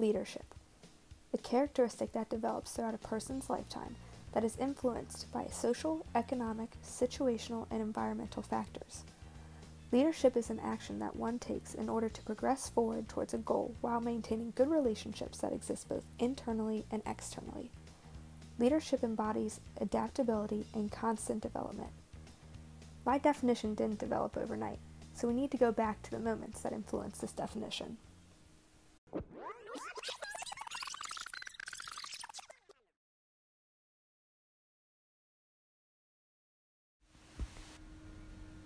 Leadership, a characteristic that develops throughout a person's lifetime that is influenced by social, economic, situational, and environmental factors. Leadership is an action that one takes in order to progress forward towards a goal while maintaining good relationships that exist both internally and externally. Leadership embodies adaptability and constant development. My definition didn't develop overnight, so we need to go back to the moments that influenced this definition.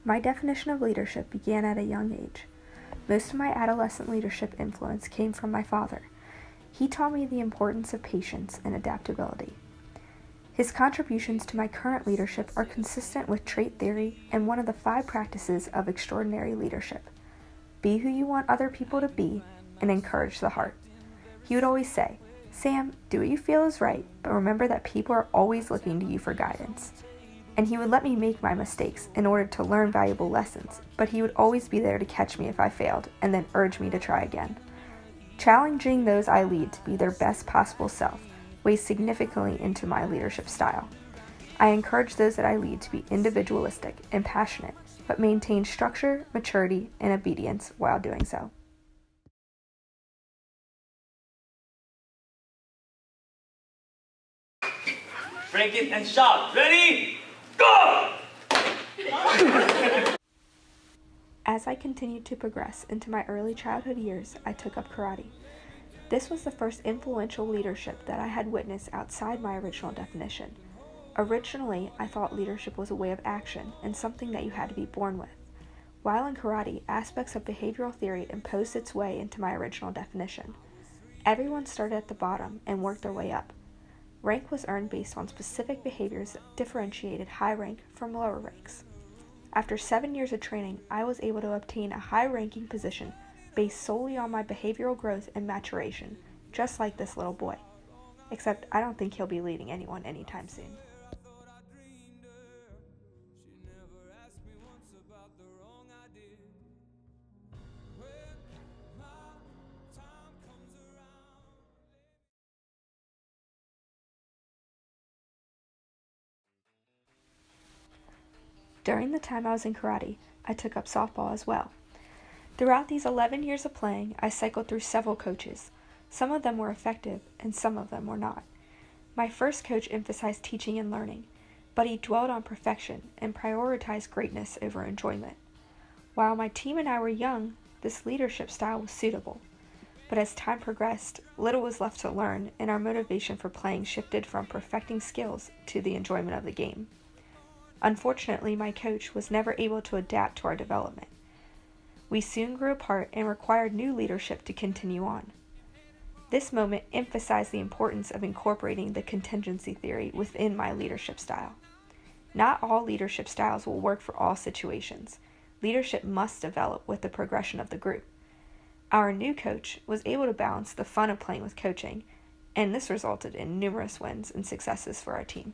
My definition of leadership began at a young age. Most of my adolescent leadership influence came from my father. He taught me the importance of patience and adaptability. His contributions to my current leadership are consistent with trait theory and one of the 5 practices of extraordinary leadership. Be who you want other people to be and encourage the heart. He would always say, "Sam, do what you feel is right, but remember that people are always looking to you for guidance." And he would let me make my mistakes in order to learn valuable lessons, but he would always be there to catch me if I failed and then urge me to try again. Challenging those I lead to be their best possible self weighs significantly into my leadership style. I encourage those that I lead to be individualistic and passionate, but maintain structure, maturity, and obedience while doing so. Break it and shout. Ready? Go! As I continued to progress into my early childhood years, I took up karate. This was the first influential leadership that I had witnessed outside my original definition. Originally, I thought leadership was a way of action and something that you had to be born with. While in karate, aspects of behavioral theory imposed its way into my original definition. Everyone started at the bottom and worked their way up. Rank was earned based on specific behaviors that differentiated high rank from lower ranks. After 7 years of training, I was able to obtain a high-ranking position based solely on my behavioral growth and maturation, just like this little boy. Except I don't think he'll be leading anyone anytime soon. During the time I was in karate, I took up softball as well. Throughout these 11 years of playing, I cycled through several coaches. Some of them were effective, and some of them were not. My first coach emphasized teaching and learning, but he dwelled on perfection and prioritized greatness over enjoyment. While my team and I were young, this leadership style was suitable. But as time progressed, little was left to learn, and our motivation for playing shifted from perfecting skills to the enjoyment of the game. Unfortunately, my coach was never able to adapt to our development. We soon grew apart and required new leadership to continue on. This moment emphasized the importance of incorporating the contingency theory within my leadership style. Not all leadership styles will work for all situations. Leadership must develop with the progression of the group. Our new coach was able to balance the fun of playing with coaching, and this resulted in numerous wins and successes for our team.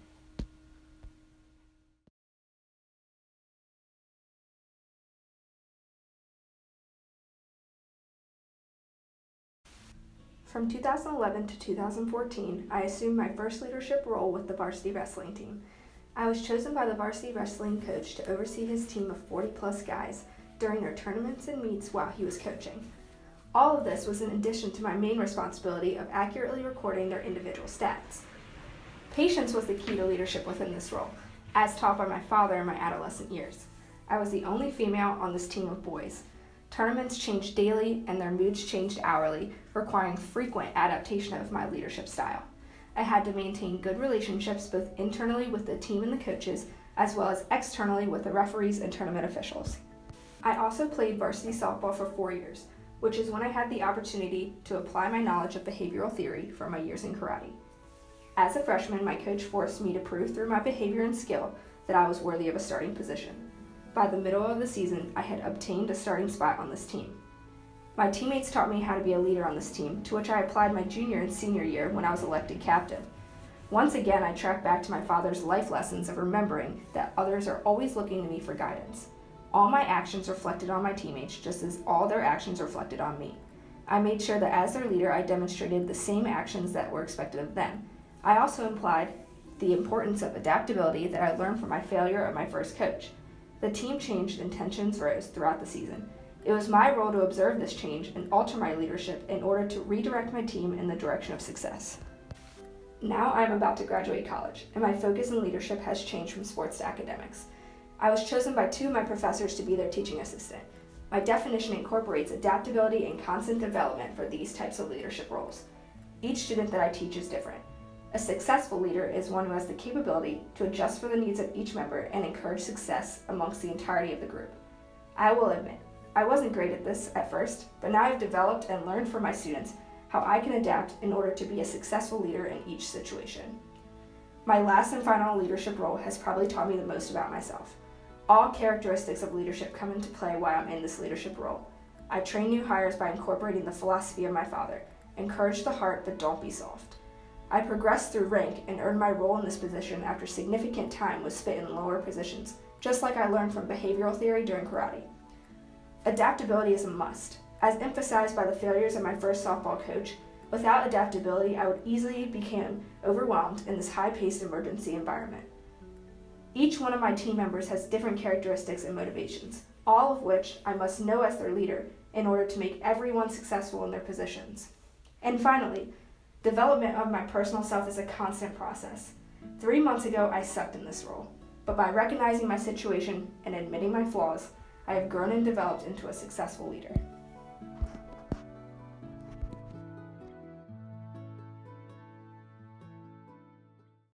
From 2011 to 2014, I assumed my first leadership role with the varsity wrestling team. I was chosen by the varsity wrestling coach to oversee his team of 40-plus guys during their tournaments and meets while he was coaching. All of this was in addition to my main responsibility of accurately recording their individual stats. Patience was the key to leadership within this role, as taught by my father in my adolescent years. I was the only female on this team of boys. Tournaments changed daily and their moods changed hourly, requiring frequent adaptation of my leadership style. I had to maintain good relationships both internally with the team and the coaches, as well as externally with the referees and tournament officials. I also played varsity softball for 4 years, which is when I had the opportunity to apply my knowledge of behavioral theory from my years in karate. As a freshman, my coach forced me to prove through my behavior and skill that I was worthy of a starting position. By the middle of the season, I had obtained a starting spot on this team. My teammates taught me how to be a leader on this team, to which I applied my junior and senior year when I was elected captain. Once again, I tracked back to my father's life lessons of remembering that others are always looking to me for guidance. All my actions reflected on my teammates, just as all their actions reflected on me. I made sure that as their leader, I demonstrated the same actions that were expected of them. I also implied the importance of adaptability that I learned from my failure of my first coach. The team changed and tensions rose throughout the season. It was my role to observe this change and alter my leadership in order to redirect my team in the direction of success. Now I'm about to graduate college, and my focus in leadership has changed from sports to academics. I was chosen by 2 of my professors to be their teaching assistant. My definition incorporates adaptability and constant development for these types of leadership roles. Each student that I teach is different. A successful leader is one who has the capability to adjust for the needs of each member and encourage success amongst the entirety of the group. I will admit, I wasn't great at this at first, but now I've developed and learned from my students how I can adapt in order to be a successful leader in each situation. My last and final leadership role has probably taught me the most about myself. All characteristics of leadership come into play while I'm in this leadership role. I train new hires by incorporating the philosophy of my father: encourage the heart, but don't be soft. I progressed through rank and earned my role in this position after significant time was spent in lower positions, just like I learned from behavioral theory during karate. Adaptability is a must. As emphasized by the failures of my first softball coach, without adaptability, I would easily become overwhelmed in this high-paced emergency environment. Each one of my team members has different characteristics and motivations, all of which I must know as their leader in order to make everyone successful in their positions. And finally, development of my personal self is a constant process. 3 months ago, I sucked in this role, but by recognizing my situation and admitting my flaws, I have grown and developed into a successful leader.